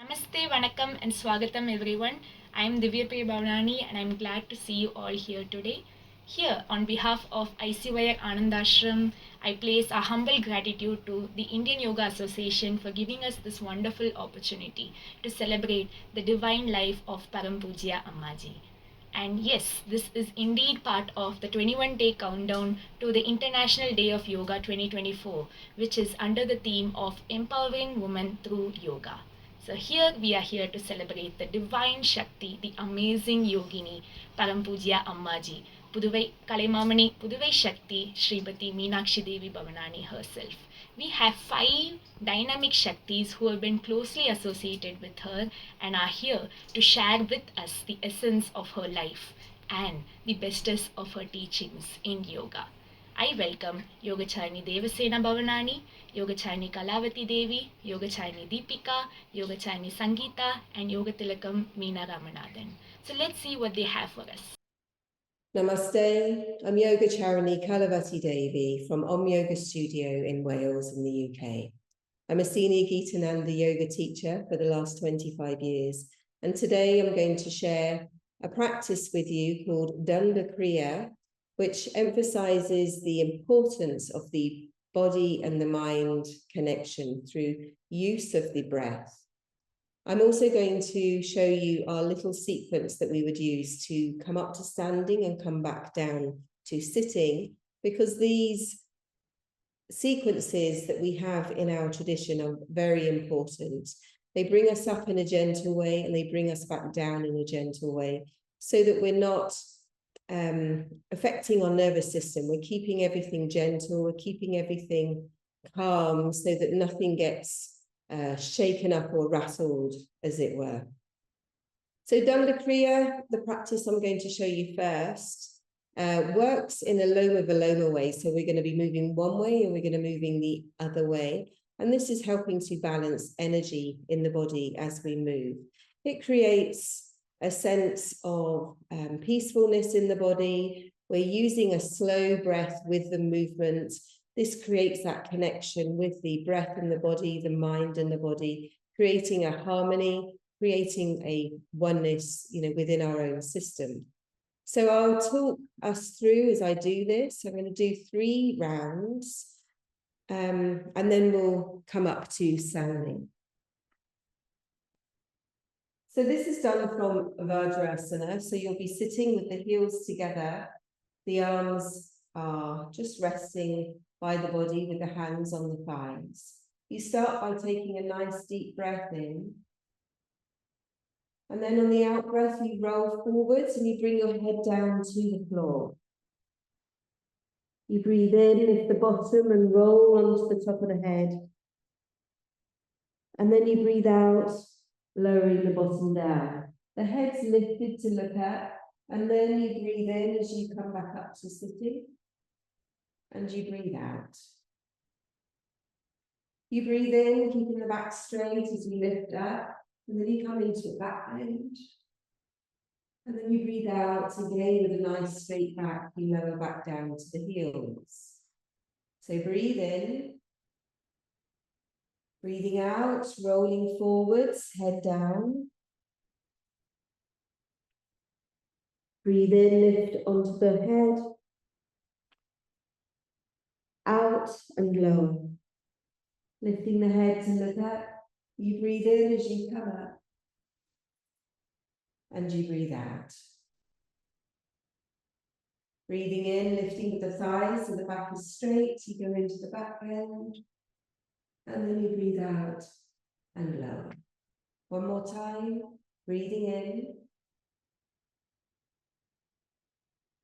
Namaste, Vanakkam, and Swagatam, everyone. I'm Devi Bhavanani, and I'm glad to see you all here today. Here, on behalf of ICY Anandashram, I place our humble gratitude to the Indian Yoga Association for giving us this wonderful opportunity to celebrate the divine life of Param Pujya Ammaji. And yes, this is indeed part of the 21-day countdown to the International Day of Yoga 2024, which is under the theme of Empowering Women Through Yoga. So here we are here to celebrate the divine Shakti, the amazing yogini, Parampujya Ammaji, Puduvai Kalaimamani, Puduvai Shakti, Srimati Meenakshi Devi Bhavanani herself. We have 5 dynamic Shaktis who have been closely associated with her and are here to share with us the essence of her life and the bestest of her teachings in yoga. I welcome Yogacharni Devasena Bhavanani, Yogacharni Kalavati Devi, Yogacharni Deepika, Yogacharni Sangeeta, and Yogatilakam Meena Ramanathan. So let's see what they have for us. Namaste, I'm Yogacharni Kalavati Devi from Om Yoga Studio in Wales in the UK. I'm a senior Gitananda yoga teacher for the last 25 years, and today I'm going to share a practice with you called Danda Kriya, which emphasizes the importance of the body and the mind connection through use of the breath. I'm also going to show you our little sequence that we would use to come up to standing and come back down to sitting, because these sequences that we have in our tradition are very important. They bring us up in a gentle way and they bring us back down in a gentle way, so that we're not affecting our nervous system. We're keeping everything gentle, we're keeping everything calm, so that nothing gets shaken up or rattled, as it were. So Danda Kriya, the practice I'm going to show you first, works in a Loma Viloma way. So we're going to be moving one way and we're going to be moving the other way. And this is helping to balance energy in the body as we move. It creates a sense of peacefulness in the body. We're using a slow breath with the movement. This creates that connection with the breath and the body, the mind and the body, creating a harmony, creating a oneness, within our own system. So I'll talk us through as I do this. I'm going to do 3 rounds, and then we'll come up to sounding. So this is done from Vajrasana. So you'll be sitting with the heels together. The arms are just resting by the body with the hands on the thighs. You start by taking a nice deep breath in. And then on the out breath, you roll forwards and you bring your head down to the floor. You breathe in, lift the bottom and roll onto the top of the head. And then you breathe out, lowering the bottom down. The head's lifted to look at, and then you breathe in as you come back up to sitting. And you breathe out. You breathe in, keeping the back straight as you lift up, and then you come into a back bend. And then you breathe out again with a nice straight back, you lower back down to the heels. So breathe in. Breathing out, rolling forwards, head down. Breathe in, lift onto the head. Out and lower. Lifting the head to look up. You breathe in as you come up. And you breathe out. Breathing in, lifting with the thighs so the back is straight. You go into the back bend. And then you breathe out and lower. One more time. Breathing in.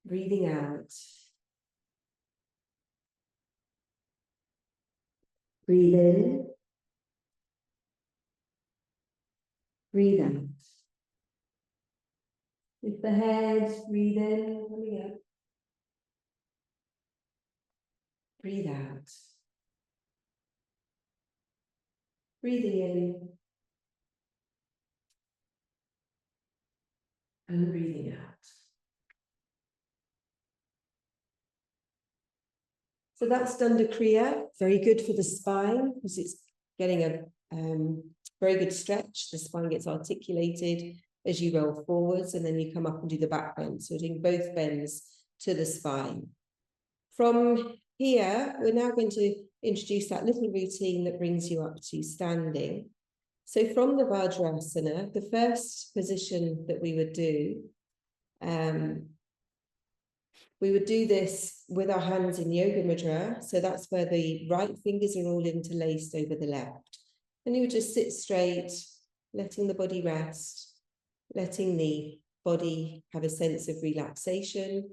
Breathing out. Breathe in. Breathe out. Lift the head, breathe in, coming up. Breathe out. Breathing in. And breathing out. So that's Danda Kriya, very good for the spine because it's getting a Very good stretch. The spine gets articulated as you roll forwards, and then you come up and do the back bend. So doing both bends to the spine. From here, we're now going to introduce that little routine that brings you up to standing. So from the Vajrasana, the first position that we would do this with our hands in Yoga Mudra. So that's where the right fingers are all interlaced over the left. And you would just sit straight, letting the body rest, letting the body have a sense of relaxation,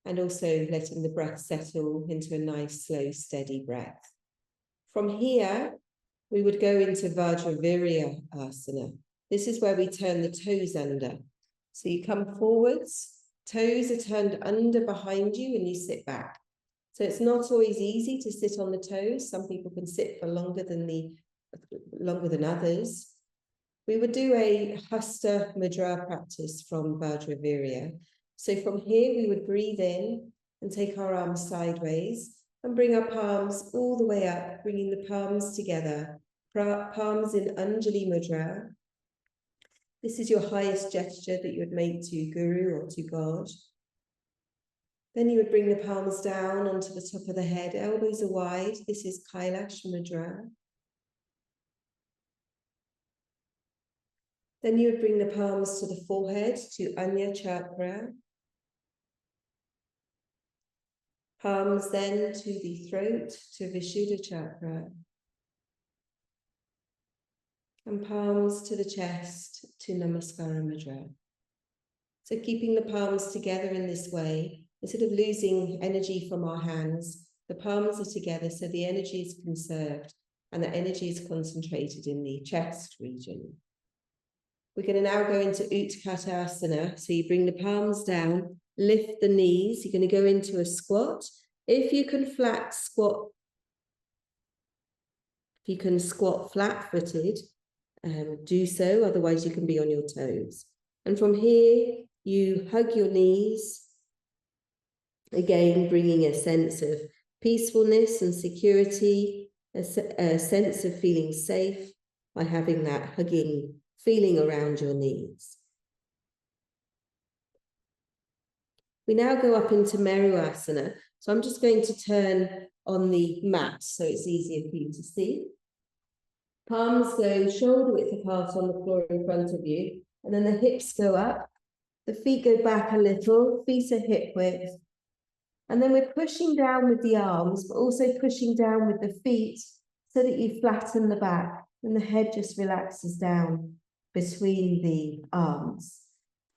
and also letting the breath settle into a nice, slow, steady breath. From here, we would go into Vajravirya Asana. This is where we turn the toes under. So you come forwards, toes are turned under behind you, and you sit back. So it's not always easy to sit on the toes. Some people can sit for longer than others. We would do a Hasta Mudra practice from Vajravirya. So from here, we would breathe in and take our arms sideways and bring our palms all the way up, bringing the palms together, palms in Anjali Mudra. This is your highest gesture that you would make to Guru or to God. Then you would bring the palms down onto the top of the head, elbows are wide. This is Kailash Mudra. Then you would bring the palms to the forehead, to Anya Chakra. Palms then to the throat, to Vishuddha Chakra. And palms to the chest, to Namaskara Mudra. So keeping the palms together in this way, instead of losing energy from our hands, the palms are together so the energy is conserved and the energy is concentrated in the chest region. We're going to now go into Utkatasana. So you bring the palms down, lift the knees. You're going to go into a squat. If you can squat flat-footed, do so. Otherwise, you can be on your toes. And from here, you hug your knees. Again, bringing a sense of peacefulness and security, a sense of feeling safe by having that hugging feeling around your knees. We now go up into Meru Asana. So I'm just going to turn on the mat so it's easier for you to see. Palms go shoulder width apart on the floor in front of you, and then the hips go up. The feet go back a little, feet are hip width. And then we're pushing down with the arms, but also pushing down with the feet so that you flatten the back and the head just relaxes down between the arms.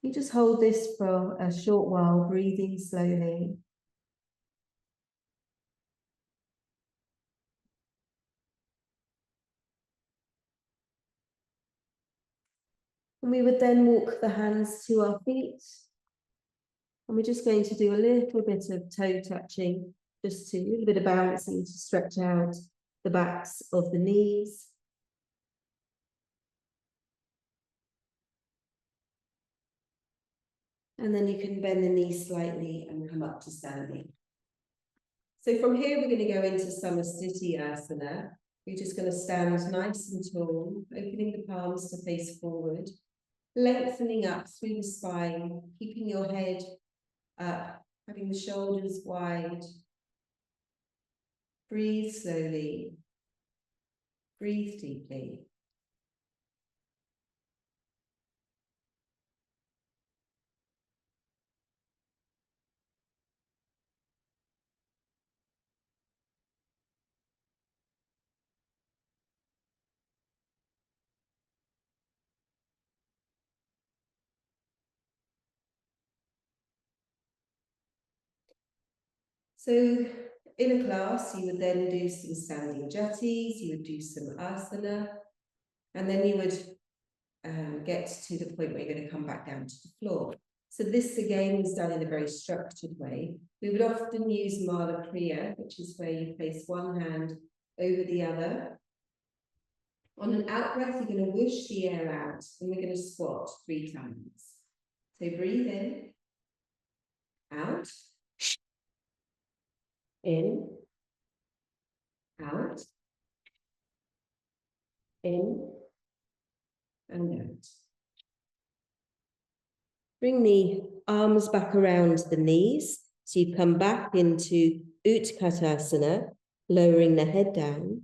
You just hold this for a short while, breathing slowly. And we would then walk the hands to our feet. And we're just going to do a little bit of toe touching, just to a little bit of bouncing to stretch out the backs of the knees. And then you can bend the knees slightly and come up to standing. So from here, we're going to go into Samasthiti Asana. You're just going to stand nice and tall, opening the palms to face forward, lengthening up through the spine, keeping your head up, having the shoulders wide. Breathe slowly. Breathe deeply. So in a class, you would then do some standing jatis, you would do some asana, and then you would get to the point where you're going to come back down to the floor. So this again is done in a very structured way. We would often use Mala Kriya, which is where you place one hand over the other. On an out breath, you're going to whoosh the air out, and we're going to squat 3 times. So breathe in, out, in, out, in, and out. Bring the arms back around the knees. So you come back into Utkatasana, lowering the head down.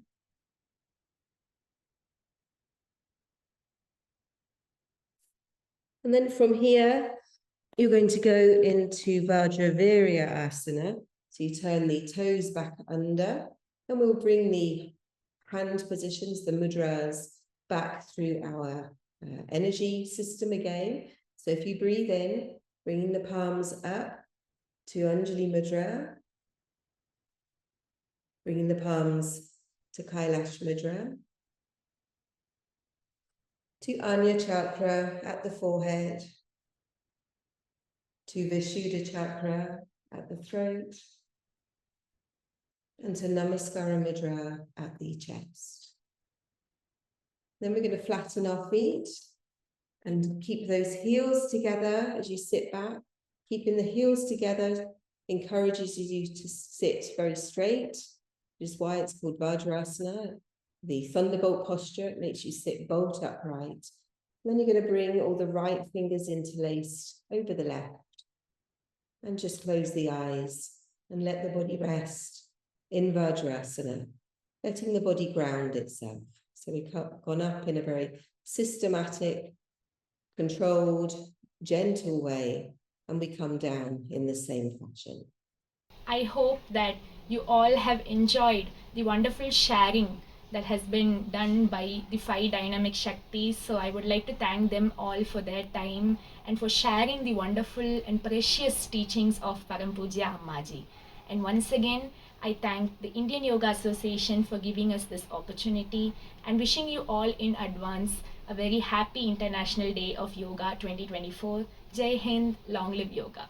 And then from here, you're going to go into Vajravirya Asana. So you turn the toes back under, and we'll bring the hand positions, the mudras, back through our energy system again. So if you breathe in, bringing the palms up to Anjali Mudra, bringing the palms to Kailash Mudra, to Anya Chakra at the forehead, to Vishuddha Chakra at the throat, and to Namaskara Mudra at the chest. Then we're going to flatten our feet and keep those heels together as you sit back. Keeping the heels together encourages you to sit very straight, which is why it's called Vajrasana. The thunderbolt posture, it makes you sit bolt upright. Then you're going to bring all the right fingers interlaced over the left. And just close the eyes and let the body rest in Vajrasana, letting the body ground itself. So we've gone up in a very systematic, controlled, gentle way, and we come down in the same fashion. I hope that you all have enjoyed the wonderful sharing that has been done by the five dynamic Shaktis. So I would like to thank them all for their time and for sharing the wonderful and precious teachings of Param Pujya Ammaji. And once again, I thank the Indian Yoga Association for giving us this opportunity and wishing you all in advance a very happy International Day of Yoga 2024. Jai Hind, long live yoga.